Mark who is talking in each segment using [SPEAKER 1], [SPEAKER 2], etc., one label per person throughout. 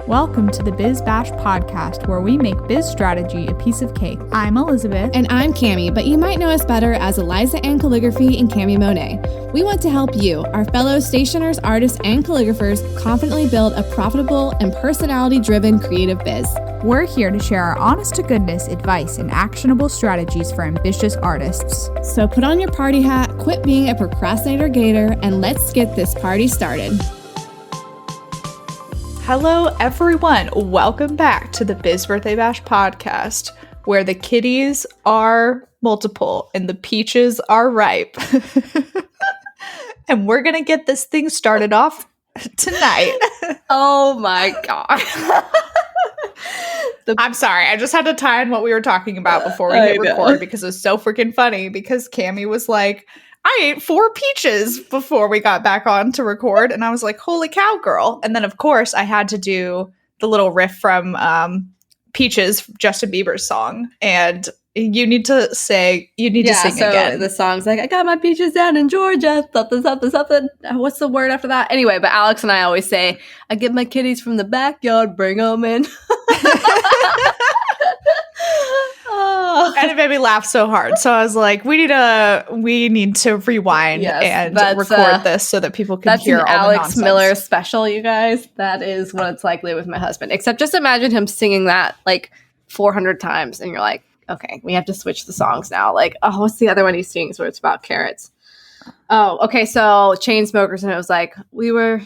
[SPEAKER 1] Welcome to the Biz Bash podcast, where we make biz strategy a piece of cake. I'm Elizabeth.
[SPEAKER 2] And I'm Cami, but you might know us better as Eliza Ann Calligraphy and Cami Monet. We want to help you, our fellow stationers, artists, and calligraphers, confidently build a profitable and personality-driven creative biz.
[SPEAKER 1] We're here to share our honest-to-goodness advice and actionable strategies for ambitious artists.
[SPEAKER 2] So put on your party hat, quit being a procrastinator gator, and let's get this party started.
[SPEAKER 1] Hello, everyone. Welcome back to the Biz Birthday Bash podcast, where the kitties are multiple and the peaches are ripe. And we're going to get this thing started off tonight.
[SPEAKER 2] Oh my God.
[SPEAKER 1] I'm sorry. I just had to tie in what we were talking about before we hit record because it was so freaking funny because Cami was like, I ate 4 peaches before we got back on to record. And I was like, holy cow, girl. And then, of course, I had to do the little riff from Peaches, Justin Bieber's song. And you need to sing again.
[SPEAKER 2] The song's like, I got my peaches down in Georgia, something, something, something. What's the word after that? Anyway, but Alex and I always say, I get my kitties from the backyard, bring them in.
[SPEAKER 1] And it made me laugh so hard. So I was like, we need to rewind and record this so that people can hear all the nonsense.
[SPEAKER 2] That's an Alex Miller special, you guys. That is what it's like to live with my husband. Except just imagine him singing that like 400 times and you're like, okay, we have to switch the songs now. Like, oh, what's the other one he sings where it's about carrots? Oh, okay, so Chainsmokers, and it was like, we were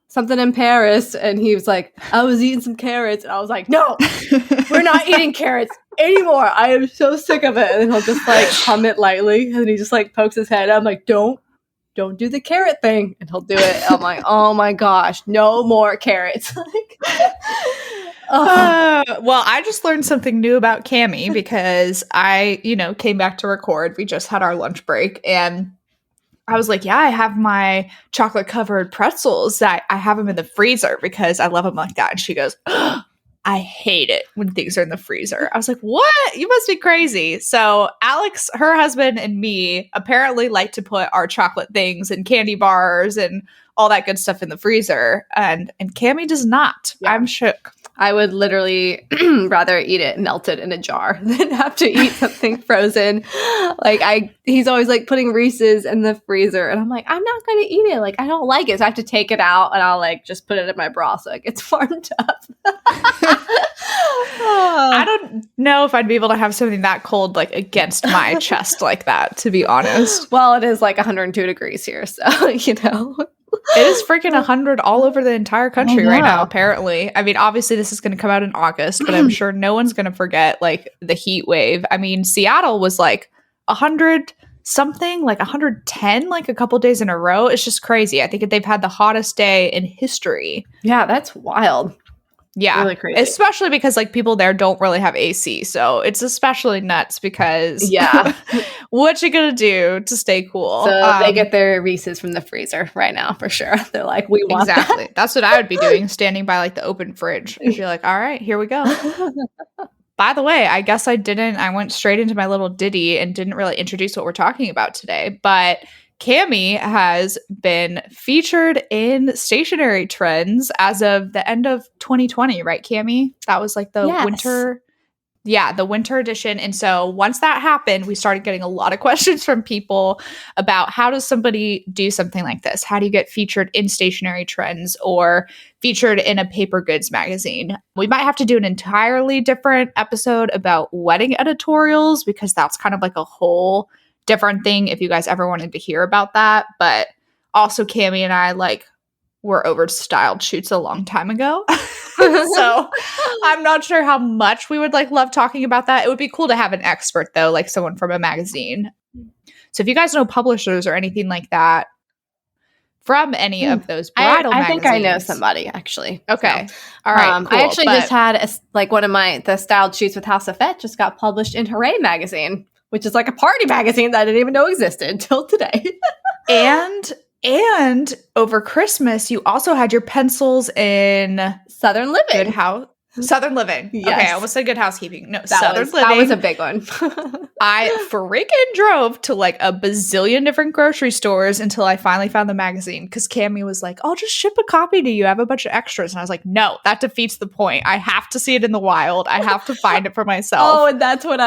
[SPEAKER 2] something in Paris, and he was like, I was eating some carrots, and I was like, no, we're not eating carrots anymore. I am so sick of it. And then he'll just like hum it lightly, and then he just like pokes his head. I'm like, don't do the carrot thing, and he'll do it. I'm like, oh my gosh, no more carrots.
[SPEAKER 1] Well, I just learned something new about Cami because I, came back to record. We just had our lunch break, and I was like, yeah, I have my chocolate covered pretzels. I have them in the freezer because I love them like that. And she goes, oh, I hate it when things are in the freezer. I was like, what? You must be crazy. So Alex, her husband, and me apparently like to put our chocolate things and candy bars and all that good stuff in the freezer. And Cami does not. Yeah. I'm shook.
[SPEAKER 2] I would literally rather eat it melted in a jar than have to eat something frozen. He's always like putting Reese's in the freezer, and I'm like, I'm not going to eat it. Like, I don't like it. So I have to take it out, and I'll like just put it in my bra so it gets warmed up.
[SPEAKER 1] I don't know if I'd be able to have something that cold like against my chest like that, to be honest.
[SPEAKER 2] Well, it is like 102 degrees here, so
[SPEAKER 1] It is freaking 100 all over the entire country right now, apparently. I mean, obviously this is going to come out in August, but I'm sure no one's going to forget like the heat wave. I mean, Seattle was like 100 something, like 110 like a couple days in a row. It's just crazy. I think they've had the hottest day in history.
[SPEAKER 2] Yeah, that's wild.
[SPEAKER 1] Yeah,
[SPEAKER 2] really crazy.
[SPEAKER 1] Especially because like people there don't really have AC, so it's especially nuts because what you gonna do to stay cool?
[SPEAKER 2] So they get their Reese's from the freezer right now for sure. They're like, we want
[SPEAKER 1] exactly. That's what I would be doing, standing by like the open fridge. I'd be like, all right, here we go. By the way, I guess I went straight into my little ditty and didn't really introduce what we're talking about today, but Cami has been featured in Stationery Trends as of the end of 2020, right, Cami? That was like the winter. Yeah, the winter edition. And so once that happened, we started getting a lot of questions from people about how does somebody do something like this? How do you get featured in Stationery Trends or featured in a paper goods magazine? We might have to do an entirely different episode about wedding editorials because that's kind of like a whole different thing if you guys ever wanted to hear about that. But also Cami and I were over styled shoots a long time ago. So I'm not sure how much we would love talking about that. It would be cool to have an expert though, like someone from a magazine. So if you guys know publishers or anything like that from any of those bridal magazines.
[SPEAKER 2] I think I know somebody actually.
[SPEAKER 1] Okay. So, all right. Cool.
[SPEAKER 2] I actually just had one of the styled shoots with House of Fete just got published in Hooray magazine, which is like a party magazine that I didn't even know existed until today.
[SPEAKER 1] And over Christmas, you also had your pencils in
[SPEAKER 2] Southern Living.
[SPEAKER 1] Good House. Southern Living. Okay, I
[SPEAKER 2] Yes.
[SPEAKER 1] almost said Good Housekeeping. No, Southern
[SPEAKER 2] That was a
[SPEAKER 1] Living.
[SPEAKER 2] big one.
[SPEAKER 1] I freaking drove to like a bazillion different grocery stores until I finally found the magazine because Cammy was like, I'll just ship a copy to you. I have a bunch of extras. And I was like, no, that defeats the point. I have to see it in the wild. I have to find it for myself.
[SPEAKER 2] Oh, and that's what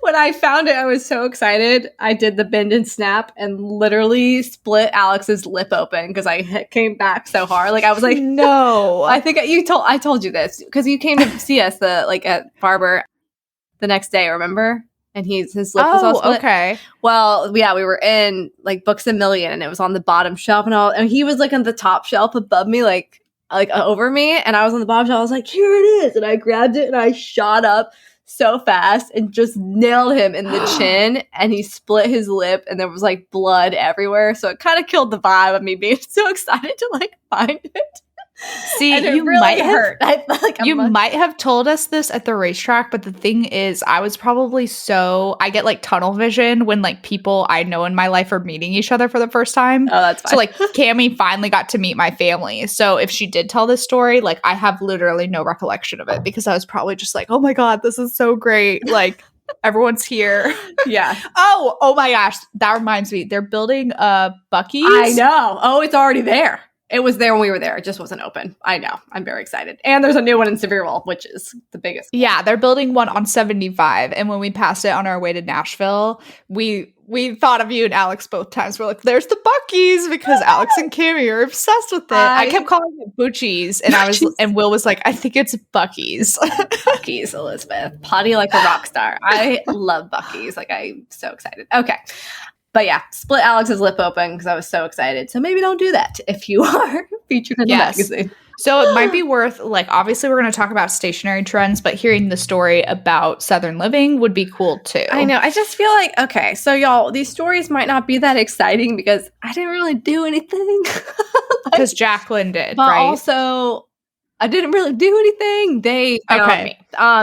[SPEAKER 2] when I found it, I was so excited. I did the bend and snap and literally split Alex's lip open because I came back so hard. Like I was like,
[SPEAKER 1] no.
[SPEAKER 2] I think I told you this because you came to see us at Barber the next day. Remember? And his lip was all split.
[SPEAKER 1] Okay.
[SPEAKER 2] Well, yeah, we were in like Books a Million, and it was on the bottom shelf, and he was like on the top shelf above me, like over me, and I was on the bottom shelf. I was like, here it is, and I grabbed it and I shot up so fast and just nailed him in the chin, and he split his lip, and there was like blood everywhere. So it kind of killed the vibe of me being so excited to like find it.
[SPEAKER 1] See,
[SPEAKER 2] and
[SPEAKER 1] you
[SPEAKER 2] really
[SPEAKER 1] might
[SPEAKER 2] hurt. I felt like
[SPEAKER 1] you might have told us this at the racetrack, but the thing is, I was probably I get like tunnel vision when like people I know in my life are meeting each other for the first time.
[SPEAKER 2] Oh, that's fine.
[SPEAKER 1] So like Cammy finally got to meet my family. So if she did tell this story, like I have literally no recollection of it because I was probably just like, oh my God, this is so great. Like everyone's here.
[SPEAKER 2] Yeah.
[SPEAKER 1] Oh my gosh. That reminds me. They're building Buc-ee's.
[SPEAKER 2] I know. Oh, it's already there. It was there when we were there. It just wasn't open. I know. I'm very excited. And there's a new one in Sevierville, which is the biggest.
[SPEAKER 1] Yeah, they're building one on 75. And when we passed it on our way to Nashville, we thought of you and Alex both times. We're like, there's the Buc-ee's because Alex and Cammy are obsessed with it. I kept calling it Bucci's, and Will was like, I think it's Buc-ee's.
[SPEAKER 2] Buc-ee's, Elizabeth. Potty like a rock star. I love Buc-ee's. Like, I'm so excited. Okay. But yeah, split Alex's lip open because I was so excited. So maybe don't do that if you are featured in the magazine.
[SPEAKER 1] So it might be worth, like, obviously we're going to talk about stationery trends, but hearing the story about Southern Living would be cool too.
[SPEAKER 2] I know. I just feel like, okay, so y'all, these stories might not be that exciting because I didn't really do anything.
[SPEAKER 1] Because Jacqueline did,
[SPEAKER 2] but
[SPEAKER 1] right?
[SPEAKER 2] Also, I didn't really do anything. They found me.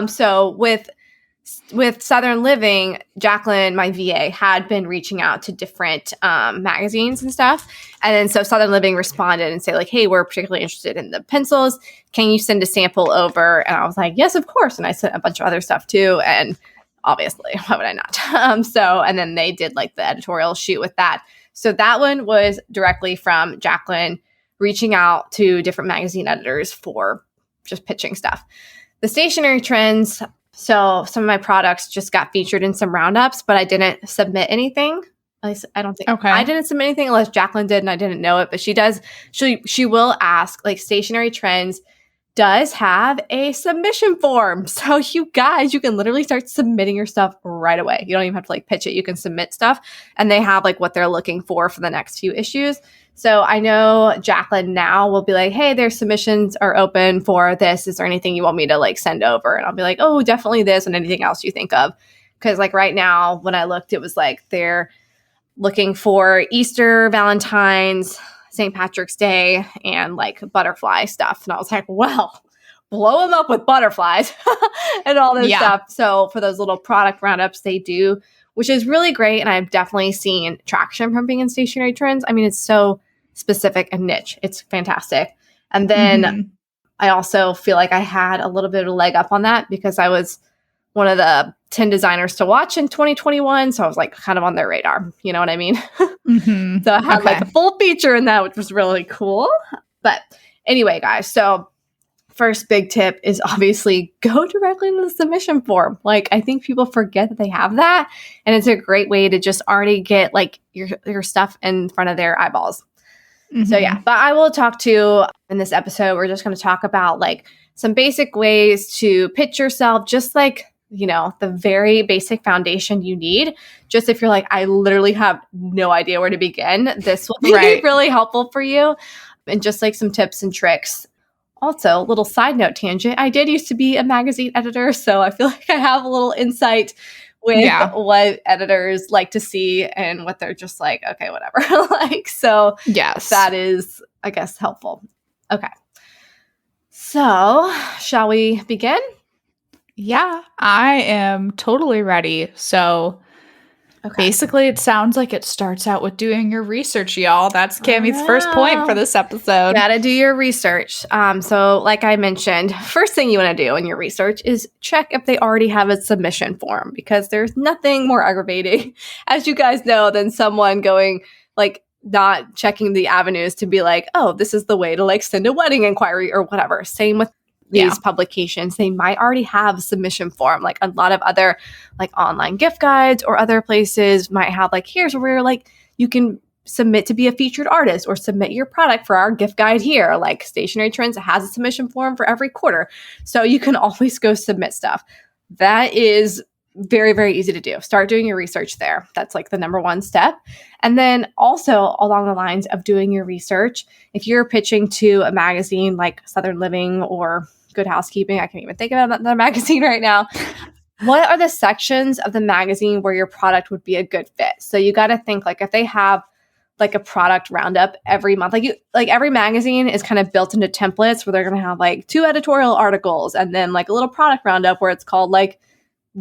[SPEAKER 2] So with Southern Living, Jacqueline, my VA, had been reaching out to different magazines and stuff. And then so Southern Living responded and say like, hey, we're particularly interested in the pencils. Can you send a sample over? And I was like, yes, of course. And I sent a bunch of other stuff too. And obviously, why would I not? And then they did like the editorial shoot with that. So that one was directly from Jacqueline reaching out to different magazine editors for just pitching stuff. The stationery trends. So some of my products just got featured in some roundups, but I didn't submit anything. At least I don't think I didn't submit anything unless Jacqueline did and I didn't know it. But she does. She will ask, like, Stationery Trends does have a submission form. So you guys, you can literally start submitting your stuff right away. You don't even have to like pitch it. You can submit stuff and they have like what they're looking for the next few issues. So I know Jacqueline now will be like, hey, their submissions are open for this. Is there anything you want me to like send over? And I'll be like, oh, definitely this and anything else you think of. Because like right now when I looked, it was like they're looking for Easter, Valentine's, St. Patrick's Day, and like butterfly stuff. And I was like, well, blow them up with butterflies and all this stuff. So for those little product roundups, they do, which is really great. And I've definitely seen traction from being in Stationery Trends. I mean, it's so specific and niche. It's fantastic. And then I also feel like I had a little bit of a leg up on that because I was one of the 10 designers to watch in 2021. So I was like kind of on their radar. You know what I mean? So I had like a full feature in that, which was really cool. But anyway, guys, so first big tip is obviously go directly into the submission form. Like I think people forget that they have that. And it's a great way to just already get like your stuff in front of their eyeballs. So yeah, but I will talk to in this episode, we're just going to talk about like some basic ways to pitch yourself, just like, you know, the very basic foundation you need. Just if you're like, I literally have no idea where to begin, this will be really helpful for you. And just like some tips and tricks. Also, a little side note tangent. I did used to be a magazine editor, so I feel like I have a little insight with what editors like to see and what they're just like, okay, whatever. Like, so yes, that is, I guess, helpful. Okay. So shall we begin?
[SPEAKER 1] Yeah, I am totally ready. So
[SPEAKER 2] Okay.
[SPEAKER 1] Basically, it sounds like it starts out with doing your research, y'all. That's Cammie's first point for
[SPEAKER 2] Wow.
[SPEAKER 1] this episode.
[SPEAKER 2] Gotta do your research. So like I mentioned, first thing you want to do in your research is check if they already have a submission form, because there's nothing more aggravating, as you guys know, than someone going like not checking the avenues to be like, oh, this is the way to like send a wedding inquiry or whatever. Same with these publications. They might already have a submission form. Like a lot of other like online gift guides or other places might have like, here's where like you can submit to be a featured artist or submit your product for our gift guide here. Like Stationery Trends has a submission form for every quarter. So you can always go submit stuff. That is very, very easy to do. Start doing your research there. That's like the number one step. And then also along the lines of doing your research, if you're pitching to a magazine like Southern Living or Good Housekeeping, I can't even think of another magazine right now. What are the sections of the magazine where your product would be a good fit? So you got to think like if they have like a product roundup every month, like every magazine is kind of built into templates where they're going to have like 2 editorial articles and then like a little product roundup where it's called like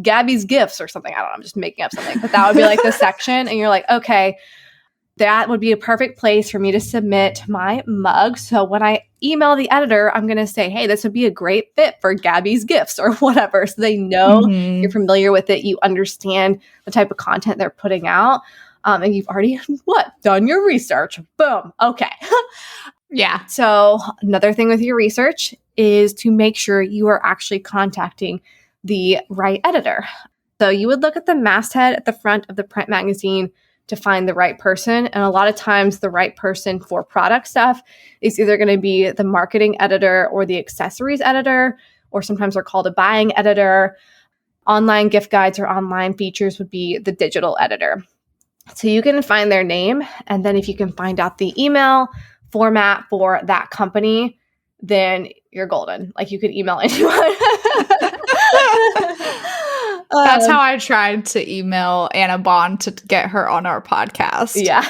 [SPEAKER 2] Gabby's Gifts or something. I don't know. I'm just making up something, but that would be like the section. And you're like, okay, that would be a perfect place for me to submit my mug. So when I email the editor, I'm going to say, hey, this would be a great fit for Gabby's Gifts or whatever. So they know you're familiar with it. You understand the type of content they're putting out. And you've already, done your research. Boom. Okay.
[SPEAKER 1] Yeah.
[SPEAKER 2] So another thing with your research is to make sure you are actually contacting the right editor. So you would look at the masthead at the front of the print magazine to find the right person. And a lot of times the right person for product stuff is either going to be the marketing editor or the accessories editor, or sometimes they're called a buying editor. Online gift guides or online features would be the digital editor. So you can find their name. And then if you can find out the email format for that company, then you're golden. Like you could email anyone.
[SPEAKER 1] That's how I tried to email Anna Bond to get her on our podcast.
[SPEAKER 2] Yeah.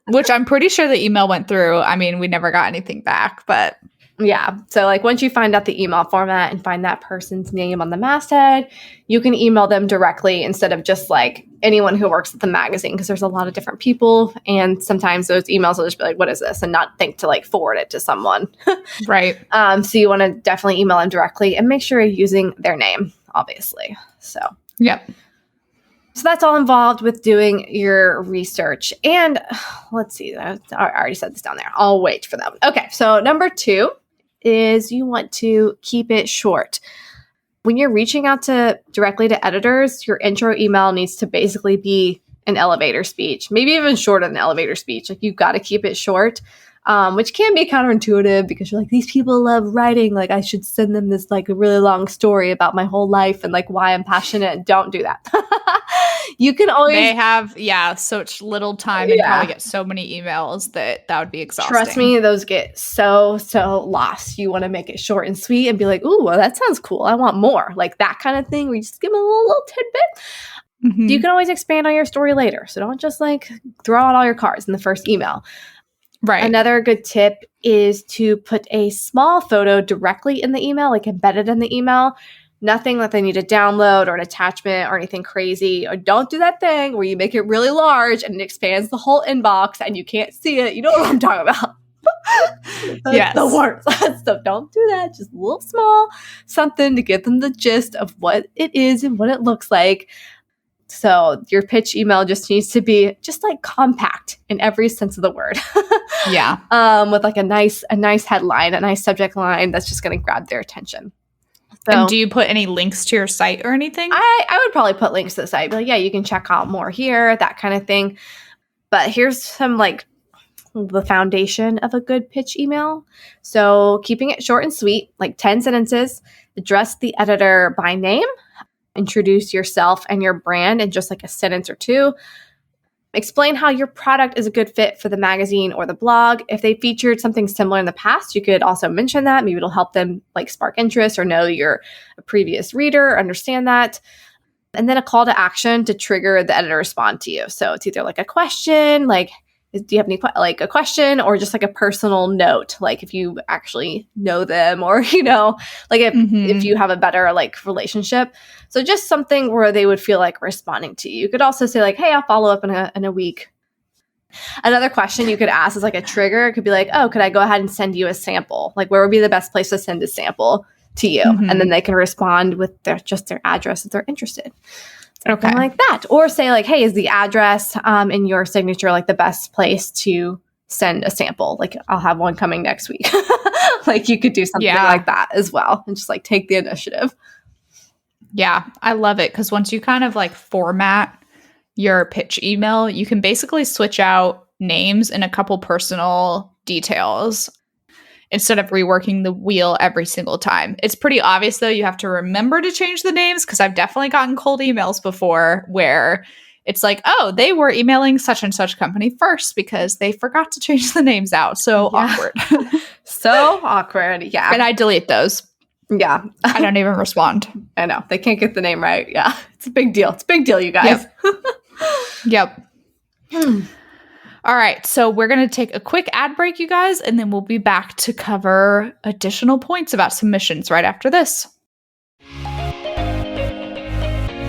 [SPEAKER 1] Which I'm pretty sure the email went through. I mean, we never got anything back, but
[SPEAKER 2] yeah. So like once you find out the email format and find that person's name on the masthead, you can email them directly instead of just like anyone who works at the magazine, because there's a lot of different people. And sometimes those emails will just be like, what is this? And not think to like forward it to someone.
[SPEAKER 1] Right.
[SPEAKER 2] So you want to definitely email them directly and make sure you're using their name, obviously. So,
[SPEAKER 1] yep.
[SPEAKER 2] So that's all involved with doing your research. And let's see, I already said this down there. I'll wait for them. Okay, so number 2 is you want to keep it short. When you're reaching out directly to editors, your intro email needs to basically be an elevator speech, maybe even shorter than an elevator speech. Like you've got to keep it short. Which can be counterintuitive because you're like, these people love writing. Like I should send them this like a really long story about my whole life and like why I'm passionate. Don't do that. You can always.
[SPEAKER 1] They have, such little time and probably get so many emails that would be exhausting.
[SPEAKER 2] Trust me, those get so lost. You want to make it short and sweet and be like, ooh, well, that sounds cool. I want more. Like that kind of thing where you just give them a little tidbit. Mm-hmm. You can always expand on your story later. So don't just like throw out all your cards in the first email.
[SPEAKER 1] Right.
[SPEAKER 2] Another good tip is to put a small photo directly in the email, like embedded in the email. Nothing that they need to download or an attachment or anything crazy. Or don't do that thing where you make it really large and it expands the whole inbox and you can't see it. You know what I'm talking about. That's the worst. So don't do that. Just a little small something to give them the gist of what it is and what it looks like. So your pitch email just needs to be just like compact in every sense of the word.
[SPEAKER 1] Yeah.
[SPEAKER 2] With like a nice headline, a nice subject line that's just going to grab their attention. So,
[SPEAKER 1] and do you put any links to your site or anything?
[SPEAKER 2] I would probably put links to the site. But like, yeah, you can check out more here, that kind of thing. But here's some like the foundation of a good pitch email. So keeping it short and sweet, like 10 sentences, address the editor by name. Introduce yourself and your brand in just like a sentence or 2. Explain how your product is a good fit for the magazine or the blog. If they featured something similar in the past, you could also mention that. Maybe it'll help them like spark interest or know you're a previous reader, understand that. And then a call to action to trigger the editor to respond to you. So it's either like a question, like, do you have any like a question or just like a personal note, like if you actually know them or like if you have a better like relationship. So just something where they would feel like responding to you. You could also say like, hey, I'll follow up in a week. Another question you could ask is like a trigger. It could be like, oh, could I go ahead and send you a sample? Like, where would be the best place to send a sample to you? And then they can respond with their address if they're interested. Something like that. Or say like, hey, is the address in your signature like the best place to send a sample? Like, I'll have one coming next week. Like, you could do something like that as well and just like take the initiative.
[SPEAKER 1] Yeah, I love it because once you kind of like format your pitch email, you can basically switch out names and a couple personal details instead of reworking the wheel every single time. It's pretty obvious, though, you have to remember to change the names because I've definitely gotten cold emails before where it's like, oh, they were emailing such and such company first because they forgot to change the names out. So awkward.
[SPEAKER 2] So awkward. Yeah.
[SPEAKER 1] And I delete those.
[SPEAKER 2] Yeah.
[SPEAKER 1] I don't even respond.
[SPEAKER 2] I know. They can't get the name right. Yeah. It's a big deal. It's a big deal, you guys.
[SPEAKER 1] Yep. All right, so we're going to take a quick ad break, you guys, and then we'll be back to cover additional points about submissions right after this.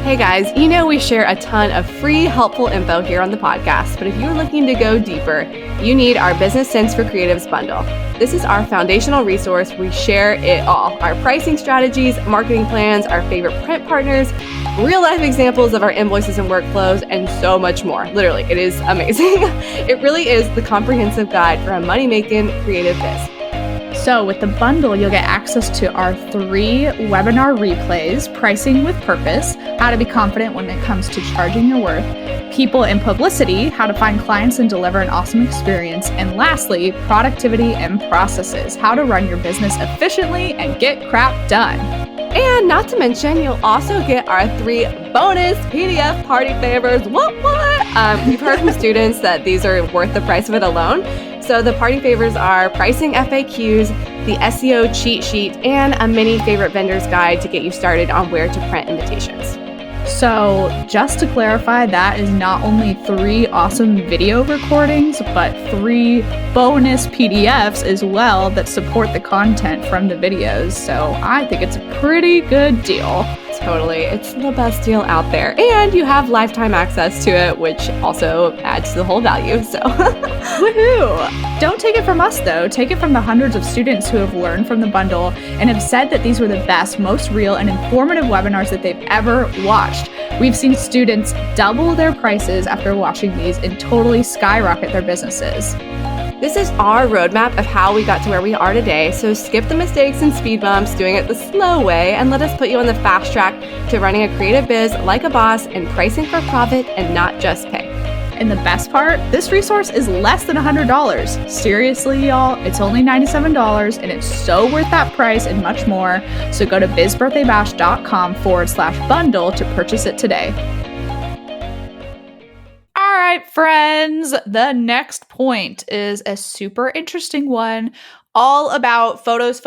[SPEAKER 2] Hey guys, we share a ton of free, helpful info here on the podcast, but if you're looking to go deeper, you need our Business Sense for Creatives bundle. This is our foundational resource. We share it all. Our pricing strategies, marketing plans, our favorite print partners, real-life examples of our invoices and workflows, and so much more. Literally, it is amazing. It really is the comprehensive guide for a money-making creative biz.
[SPEAKER 1] So with the bundle, you'll get access to our 3 webinar replays, Pricing with Purpose, How to Be Confident When It Comes to Charging Your Worth, People and Publicity, How to Find Clients and Deliver an Awesome Experience, and lastly, Productivity and Processes, How to Run Your Business Efficiently and Get Crap Done.
[SPEAKER 2] And not to mention, you'll also get our 3 bonus PDF party favors. What? We've heard from students that these are worth the price of it alone. So the party favors are pricing FAQs, the SEO cheat sheet, and a mini favorite vendors guide to get you started on where to print invitations.
[SPEAKER 1] So just to clarify, that is not only 3 awesome video recordings, but 3 bonus PDFs as well that support the content from the videos. So I think it's a pretty good deal.
[SPEAKER 2] Totally. It's the best deal out there. And you have lifetime access to it, which also adds to the whole value. So
[SPEAKER 1] woohoo! Don't take it from us, though. Take it from the hundreds of students who have learned from the bundle and have said that these were the best, most real, and informative webinars that they've ever watched. We've seen students double their prices after watching these and totally skyrocket their businesses.
[SPEAKER 2] This is our roadmap of how we got to where we are today, so skip the mistakes and speed bumps, doing it the slow way, and let us put you on the fast track to running a creative biz like a boss and pricing for profit and not just pay.
[SPEAKER 1] And the best part, this resource is less than $100. Seriously, y'all, it's only $97 and it's so worth that price and much more. So go to bizbirthdaybash.com/bundle to purchase it today. All right, friends, the next point is a super interesting one, all about photos,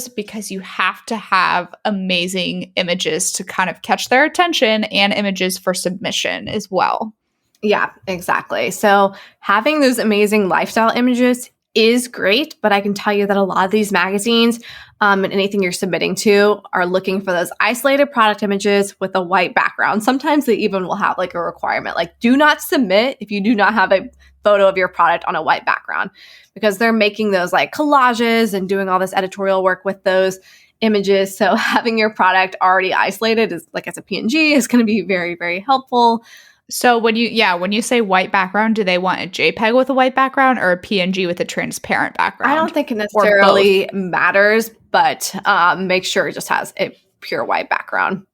[SPEAKER 1] because you have to have amazing images to kind of catch their attention and images for submission as well.
[SPEAKER 2] Yeah, exactly. So having those amazing lifestyle images is great, but I can tell you that a lot of these magazines and anything you're submitting to are looking for those isolated product images with a white background. Sometimes they even will have like a requirement, like do not submit if you do not have a photo of your product on a white background, because they're making those like collages and doing all this editorial work with those images. So having your product already isolated is like as a PNG is going to be very, very helpful.
[SPEAKER 1] So when you say white background, do they want a JPEG with a white background or a PNG with a transparent background?
[SPEAKER 2] I don't think it necessarily matters, but make sure it just has a pure white background.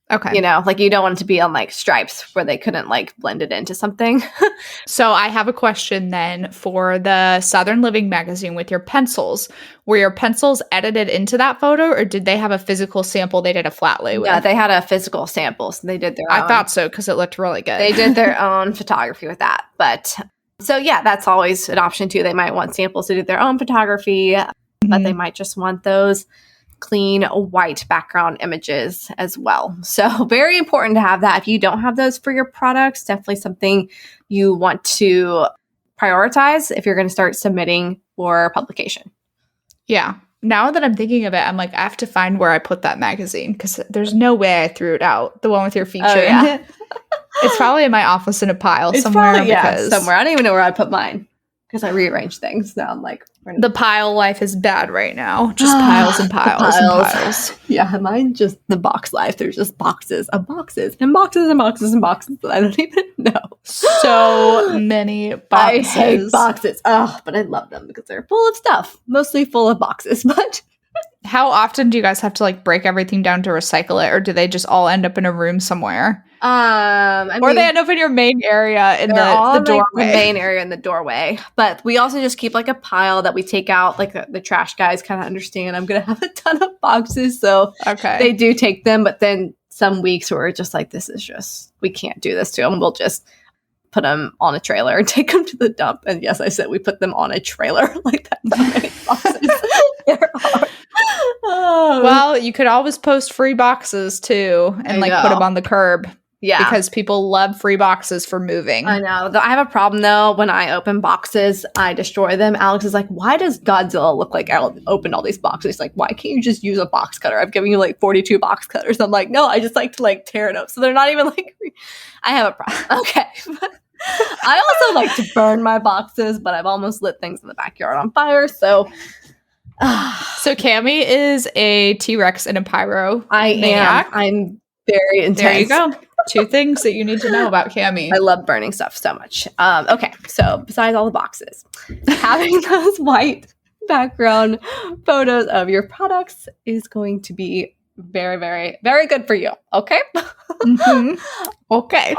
[SPEAKER 1] Okay.
[SPEAKER 2] Like you don't want it to be on like stripes where they couldn't like blend it into something.
[SPEAKER 1] So I have a question then for the Southern Living magazine with your pencils. Were your pencils edited into that photo or did they have a physical sample they did a flat lay with?
[SPEAKER 2] Yeah, they had a physical sample. So they did their own.
[SPEAKER 1] I thought so because it looked really good.
[SPEAKER 2] They did their own photography with that. But so yeah, that's always an option too. They might want samples to do their own photography, but they might just want those clean white background images as well. So very important to have that. If you don't have those for your products, definitely something you want to prioritize if you're going to start submitting for publication.
[SPEAKER 1] Yeah. Now that I'm thinking of it, I'm like, I have to find where I put that magazine because there's no way I threw it out. The one with your feature in it. It's probably in my office in a pile somewhere.
[SPEAKER 2] Probably, somewhere. I don't even know where I put mine because I rearranged things. Now I'm like,
[SPEAKER 1] the pile life is bad right now. Just piles and piles and piles.
[SPEAKER 2] Yeah, mine just the box life. There's just boxes of boxes and boxes and boxes and boxes that I don't even know.
[SPEAKER 1] So many boxes.
[SPEAKER 2] I hate boxes. Oh, but I love them because they're full of stuff. Mostly full of boxes, but...
[SPEAKER 1] How often do you guys have to like break everything down to recycle it, or do they just all end up in a room somewhere? Or they end up in your main area in the doorway.
[SPEAKER 2] Like, the main area in the doorway. But we also just keep like a pile that we take out. Like the trash guys kind of understand I'm going to have a ton of boxes, so they do take them. But then some weeks we're just like, this is just, we can't do this to them. We'll just put them on a trailer and take them to the dump. And yes, I said we put them on a trailer. Like that's how many boxes there are.
[SPEAKER 1] Well, you could always post free boxes too and like put them on the curb. Yeah. Because people love free boxes for moving.
[SPEAKER 2] I know. I have a problem though. When I open boxes, I destroy them. Alex is like, why does Godzilla look like I opened all these boxes? He's like, why can't you just use a box cutter? I've given you like 42 box cutters. I'm like, no, I just like to like tear it up. So they're not even like, I have a problem. Okay. I also like to burn my boxes, but I've almost lit things in the backyard on fire. So
[SPEAKER 1] Cami is a T-Rex and a pyro.
[SPEAKER 2] I
[SPEAKER 1] maniac.
[SPEAKER 2] am. I'm very intense.
[SPEAKER 1] There you go. 2 things that you need to know about Cami.
[SPEAKER 2] I love burning stuff so much. Okay, so besides all the boxes, having those white background photos of your products is going to be very, very, very good for you. Okay?
[SPEAKER 1] Mm-hmm. Okay.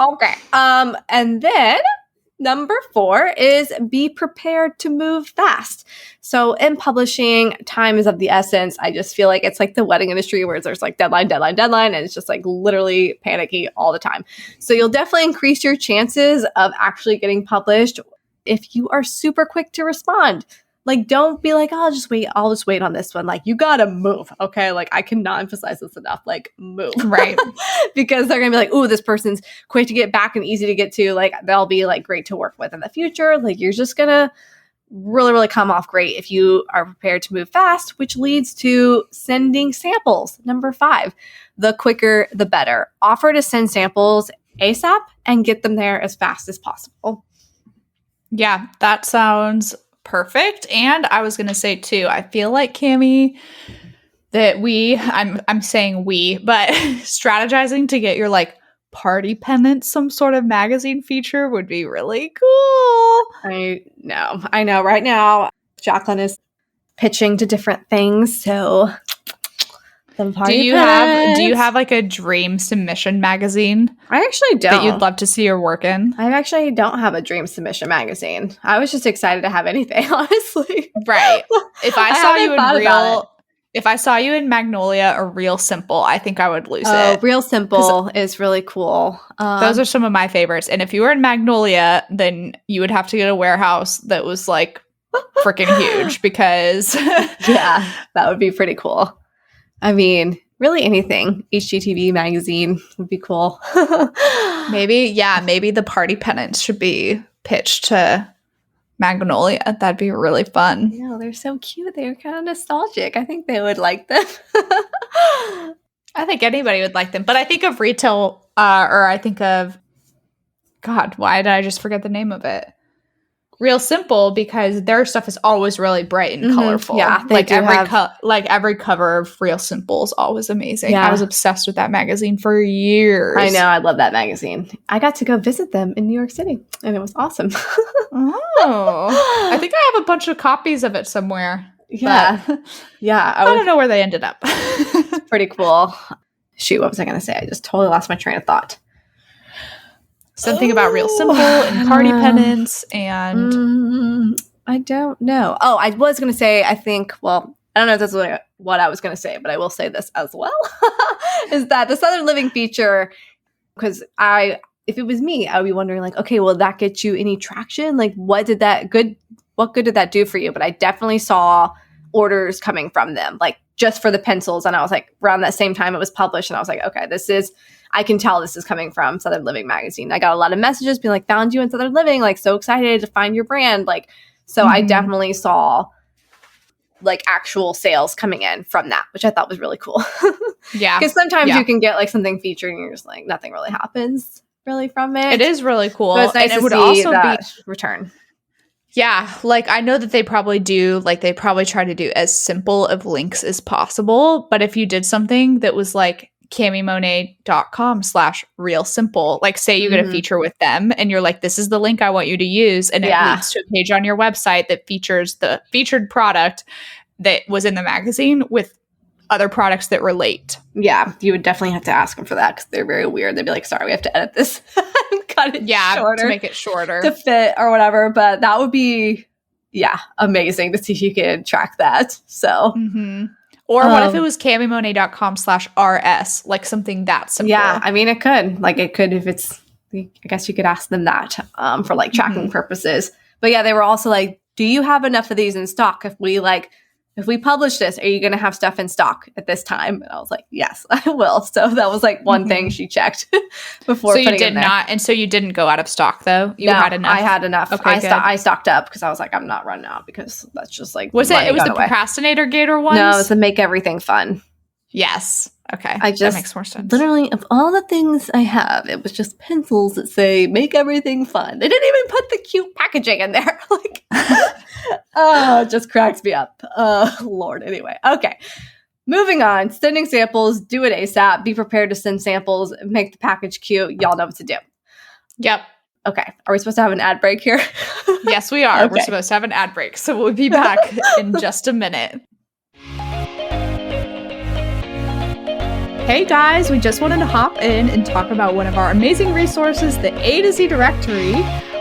[SPEAKER 2] And then number 4 is be prepared to move fast. So in publishing, time is of the essence. I just feel like it's like the wedding industry where there's like deadline, and it's just like literally panicky all the time. So you'll definitely increase your chances of actually getting published if you are super quick to respond. Like, don't be like, oh, I'll just wait on this one. Like, you gotta move, okay? Like, I cannot emphasize this enough. Like, move.
[SPEAKER 1] Right.
[SPEAKER 2] Because they're gonna be like, ooh, this person's quick to get back and easy to get to. Like, they'll be, like, great to work with in the future. Like, you're just gonna really, really come off great if you are prepared to move fast, which leads to sending samples. Number 5, the quicker, the better. Offer to send samples ASAP and get them there as fast as possible.
[SPEAKER 1] Yeah, that sounds perfect. And I was going to say too, I feel like Cami, that I'm saying we, but strategizing to get your like party pennant some sort of magazine feature would be really cool.
[SPEAKER 2] I know. Right now, Jacqueline is pitching to different things, so
[SPEAKER 1] do you have like a dream submission magazine?
[SPEAKER 2] I actually don't.
[SPEAKER 1] That you'd love to see your work in?
[SPEAKER 2] I actually don't have a dream submission magazine. I was just excited to have anything, honestly.
[SPEAKER 1] Right. If I saw you in Magnolia or Real Simple, I think I would lose it.
[SPEAKER 2] Real Simple is really cool.
[SPEAKER 1] Those are some of my favorites. And if you were in Magnolia, then you would have to get a warehouse that was like freaking huge because
[SPEAKER 2] yeah, that would be pretty cool. I mean, really anything. HGTV magazine would be cool.
[SPEAKER 1] Maybe the party pennants should be pitched to Magnolia. That'd be really fun.
[SPEAKER 2] Yeah, they're so cute. They're kind of nostalgic. I think they would like them.
[SPEAKER 1] I think anybody would like them. But I think of retail, or I think of, God, why did I just forget the name of it? Real Simple, because their stuff is always really bright and colorful.
[SPEAKER 2] Yeah,
[SPEAKER 1] every cover of Real Simple is always amazing. Yeah. I was obsessed with that magazine for years.
[SPEAKER 2] I know, I love that magazine. I got to go visit them in New York City, and it was awesome.
[SPEAKER 1] Oh, I think I have a bunch of copies of it somewhere.
[SPEAKER 2] Yeah, yeah.
[SPEAKER 1] I don't know where they ended up.
[SPEAKER 2] It's pretty cool. Shoot, what was I going to say? I just totally lost my train of thought.
[SPEAKER 1] Something about Real Simple and party pennants and...
[SPEAKER 2] I don't know. Oh, I was going to say, I think, well, I don't know if that's what I was going to say, but I will say this as well, is that the Southern Living feature, because if it was me, I would be wondering like, okay, will that get you any traction? Like, what good did that do for you? But I definitely saw orders coming from them, like just for the pencils. And I was like, around that same time it was published, and I was like, okay, I can tell this is coming from Southern Living magazine. I got a lot of messages being like, found you in Southern Living, like so excited to find your brand. Like, so I definitely saw like actual sales coming in from that, which I thought was really cool.
[SPEAKER 1] Yeah.
[SPEAKER 2] Because sometimes you can get like something featured and you're just like, nothing really happens really from it.
[SPEAKER 1] It is really cool.
[SPEAKER 2] But it's nice
[SPEAKER 1] and
[SPEAKER 2] to
[SPEAKER 1] it would
[SPEAKER 2] see
[SPEAKER 1] also
[SPEAKER 2] that
[SPEAKER 1] be
[SPEAKER 2] return.
[SPEAKER 1] Yeah, like I know that they probably do, like they probably try to do as simple of links as possible. But if you did something that was like camimonet.com/real simple, like say you get a feature with them and you're like, this is the link I want you to use. And it leads to a page on your website that features the featured product that was in the magazine with other products that relate.
[SPEAKER 2] Yeah, you would definitely have to ask them for that because they're very weird. They'd be like, sorry, we have to edit this and cut it shorter
[SPEAKER 1] to make it shorter
[SPEAKER 2] to fit or whatever. But that would be, amazing to see if you could track that. So,
[SPEAKER 1] or what if it was camimonet.com/rs, like something that simple?
[SPEAKER 2] Yeah, I mean, it could. Like, it could if it's, I guess you could ask them that for like tracking purposes. But yeah, they were also like, do you have enough of these in stock? If we publish this, are you going to have stuff in stock at this time? And I was like, yes, I will. So that was like one thing she checked before. So
[SPEAKER 1] you did not, and so you didn't go out of stock though. You had enough.
[SPEAKER 2] I had enough.
[SPEAKER 1] Okay,
[SPEAKER 2] I stocked up because I was like, I'm not running out because that's just like.
[SPEAKER 1] Was it? It was the Procrastinator Gator one.
[SPEAKER 2] No, it was the Make Everything Fun.
[SPEAKER 1] Yes. Okay.
[SPEAKER 2] That
[SPEAKER 1] makes more sense.
[SPEAKER 2] Literally, of all the things I have, it was just pencils that say "Make Everything Fun." They didn't even put the cute packaging in there. Like, it just cracks me up. Lord. Anyway, okay. Moving on. Sending samples. Do it ASAP. Be prepared to send samples. Make the package cute. Y'all know what to do.
[SPEAKER 1] Yep.
[SPEAKER 2] Okay. Are we supposed to have an ad break here?
[SPEAKER 1] Yes, we are. Okay. We're supposed to have an ad break. So we'll be back in just a minute. Hey guys, we just wanted to hop in and talk about one of our amazing resources, the A to Z directory.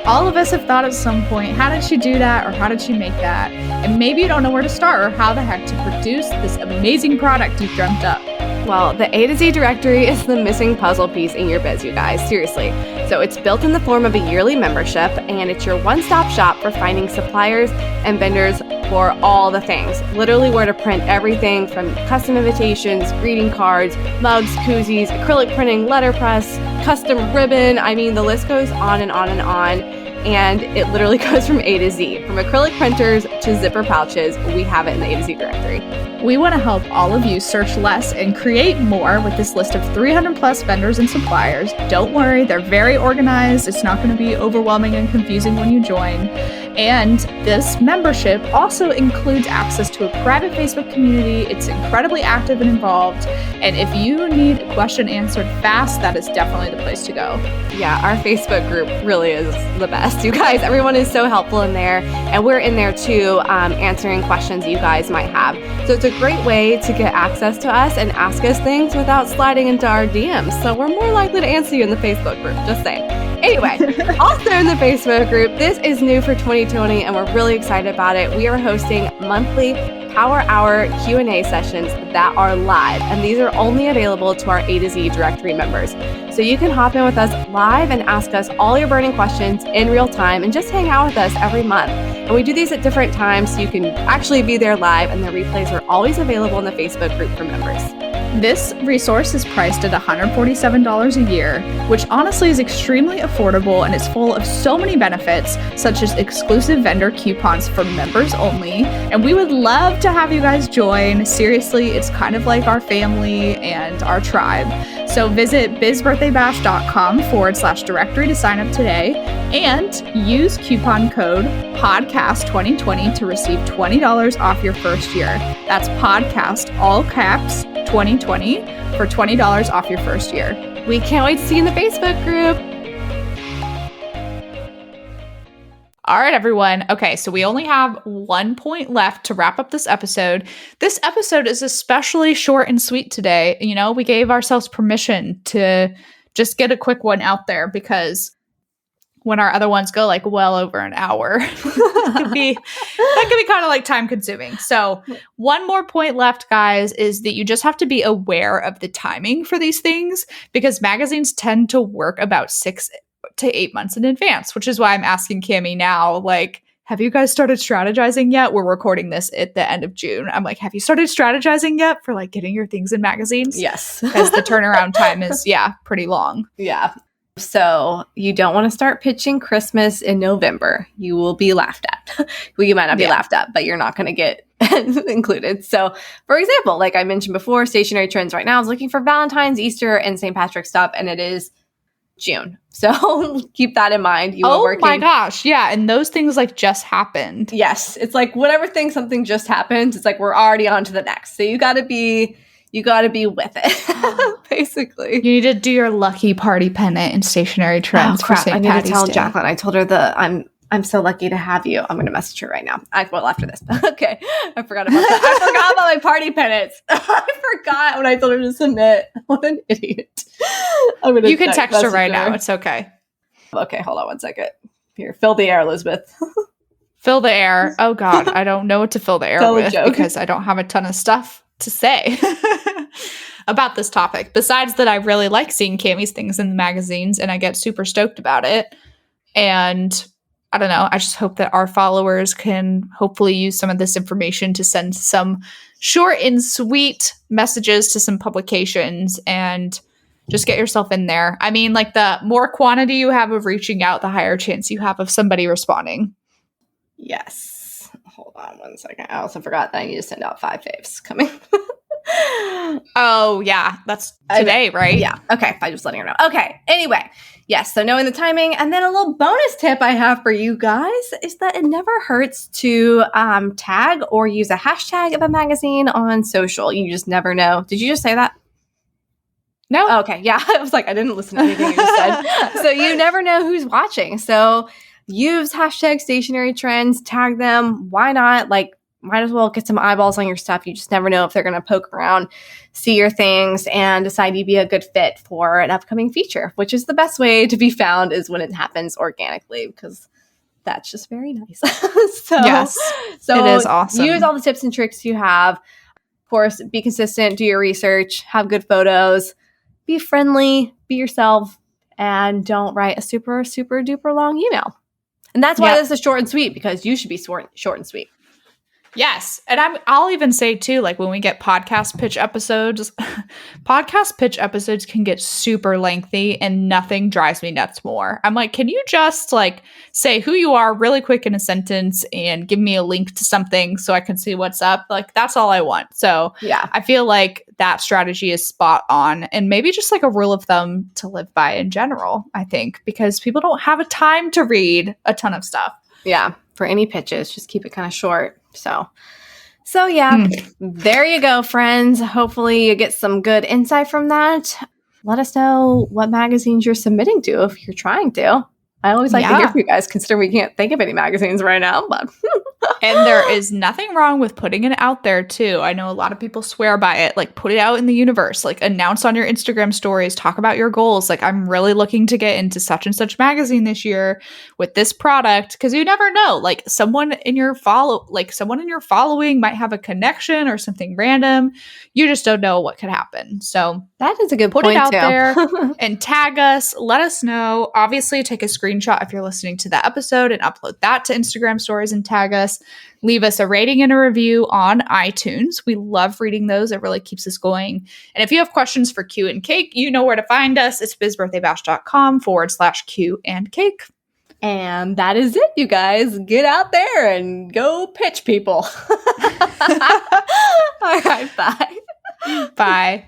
[SPEAKER 1] All of us have thought at some point, how did she do that or how did she make that? And maybe you don't know where to start or how the heck to produce this amazing product you've dreamt up.
[SPEAKER 2] Well, the A to Z directory is the missing puzzle piece in your biz, you guys, seriously. So it's built in the form of a yearly membership, and it's your one-stop shop for finding suppliers and vendors for all the things. Literally where to print everything from custom invitations, greeting cards, mugs, koozies, acrylic printing, letterpress, custom ribbon. I mean, the list goes on and on and on. And it literally goes from A to Z. From acrylic printers to zipper pouches, we have it in the A to Z directory.
[SPEAKER 1] We want to help all of you search less and create more with this list of 300 plus vendors and suppliers. Don't worry, they're very organized. It's not going to be overwhelming and confusing when you join. And this membership also includes access to a private Facebook community. It's incredibly active and involved. And if you need a question answered fast, that is definitely the place to go.
[SPEAKER 2] Yeah, our Facebook group really is the best. You guys, everyone is so helpful in there. And we're in there too, answering questions you guys might have. So it's a great way to get access to us and ask us things without sliding into our DMs. So we're more likely to answer you in the Facebook group, just saying. Anyway, also in the Facebook group, this is new for 2020 and we're really excited about it. We are hosting monthly Power Hour Q&A sessions that are live, and these are only available to our A to Z directory members. So you can hop in with us live and ask us all your burning questions in real time and just hang out with us every month. And we do these at different times so you can actually be there live, and the replays are always available in the Facebook group for members.
[SPEAKER 1] This resource is priced at $147 a year, which honestly is extremely affordable and is full of so many benefits, such as exclusive vendor coupons for members only. And we would love to have you guys join. Seriously, it's kind of like our family and our tribe. So visit bizbirthdaybash.com/directory to sign up today and use coupon code podcast2020 to receive $20 off your first year. That's podcast, all caps, 2020 for $20 off your first year.
[SPEAKER 2] We can't wait to see you in the Facebook group.
[SPEAKER 1] All right, everyone. Okay, so we only have 1 point left to wrap up this episode. This episode is especially short and sweet today. You know, we gave ourselves permission to just get a quick one out there because when our other ones go like well over an hour, that could be kind of like time consuming. So 1 more point left, guys, is that you just have to be aware of the timing for these things because magazines tend to work about 6 to 8 months in advance, which is why I'm asking Cami now, like, have you guys started strategizing yet? We're recording this at the end of June. I'm like, have you started strategizing yet for like getting your things in magazines?
[SPEAKER 2] Yes.
[SPEAKER 1] Because the turnaround time is, pretty long.
[SPEAKER 2] Yeah. So you don't want to start pitching Christmas in November. You will be laughed at. Well, you might not be laughed at, but you're not going to get included. So, for example, like I mentioned before, Stationery Trends right now is looking for Valentine's, Easter, and St. Patrick's stuff, and it is June. So keep that in mind. You are working.
[SPEAKER 1] Oh my gosh. Yeah. And those things like just happened.
[SPEAKER 2] Yes. It's like whatever thing something just happened, it's like we're already on to the next. So you got to be with it, basically.
[SPEAKER 1] You need to do your lucky party pennant in Stationery Trends for St.
[SPEAKER 2] I need
[SPEAKER 1] Patty's
[SPEAKER 2] to tell
[SPEAKER 1] Day.
[SPEAKER 2] Jacqueline. I told her I'm so lucky to have you. I'm going to message her right now. I will after this. Okay. I forgot about that. I forgot about my party pennants. I forgot when I told her to submit. What an idiot.
[SPEAKER 1] You can text her right now. It's okay.
[SPEAKER 2] Okay. Hold on one second. Here, fill the air, Elizabeth.
[SPEAKER 1] Fill the air. Oh God. I don't know what to fill the air with because I don't have a ton of stuff to say about this topic. Besides that, I really like seeing Cammie's things in the magazines and I get super stoked about it. And I don't know. I just hope that our followers can hopefully use some of this information to send some short and sweet messages to some publications and just get yourself in there. I mean, like the more quantity you have of reaching out, the higher chance you have of somebody responding.
[SPEAKER 2] Yes. Hold on one second. I also forgot that I need to send out 5 faves coming.
[SPEAKER 1] Oh, yeah. That's today, right?
[SPEAKER 2] Yeah. Okay. I'm just letting her know. Okay. Anyway. Yes. So knowing the timing. And then a little bonus tip I have for you guys is that it never hurts to tag or use a hashtag of a magazine on social. You just never know. Did you just say that?
[SPEAKER 1] No.
[SPEAKER 2] Oh, okay. Yeah. I was like, I didn't listen to anything you just said. So you never know who's watching. So use hashtag Stationery Trends, tag them. Why not? Like, might as well get some eyeballs on your stuff. You just never know if they're going to poke around, see your things, and decide you'd be a good fit for an upcoming feature, which is the best way to be found is when it happens organically, because that's just very nice.
[SPEAKER 1] Yes, it is awesome.
[SPEAKER 2] Use all the tips and tricks you have. Of course, be consistent, do your research, have good photos, be friendly, be yourself, and don't write a super, super duper long email. And that's why this is short and sweet, because you should be short and sweet.
[SPEAKER 1] Yes. And I'll even say too, like when we get podcast pitch episodes can get super lengthy and nothing drives me nuts more. I'm like, can you just like say who you are really quick in a sentence and give me a link to something so I can see what's up? Like that's all I want. So yeah, I feel like that strategy is spot on and maybe just like a rule of thumb to live by in general, I think, because people don't have a time to read a ton of stuff.
[SPEAKER 2] Yeah. For any pitches, just keep it kind of short. So yeah, There you go, friends. Hopefully you get some good insight from that. Let us know what magazines you're submitting to if you're trying to. I always like to hear from you guys, considering we can't think of any magazines right now. But
[SPEAKER 1] and there is nothing wrong with putting it out there, too. I know a lot of people swear by it. Like, put it out in the universe. Like, announce on your Instagram stories. Talk about your goals. Like, I'm really looking to get into such and such magazine this year with this product. Because you never know. Like, someone in your following might have a connection or something random. You just don't know what could happen. So
[SPEAKER 2] that is a good
[SPEAKER 1] point.
[SPEAKER 2] Put it
[SPEAKER 1] out there and tag us. Let us know. Obviously, take a screenshot if you're listening to the episode and upload that to Instagram stories and tag us. Leave us a rating and a review on iTunes. We love reading those. It really keeps us going. And if you have questions for Q and Cake, you know where to find us. It's bizbirthdaybash.com/Q and Cake.
[SPEAKER 2] And that is it, you guys. Get out there and go pitch people. All right, bye.
[SPEAKER 1] Bye.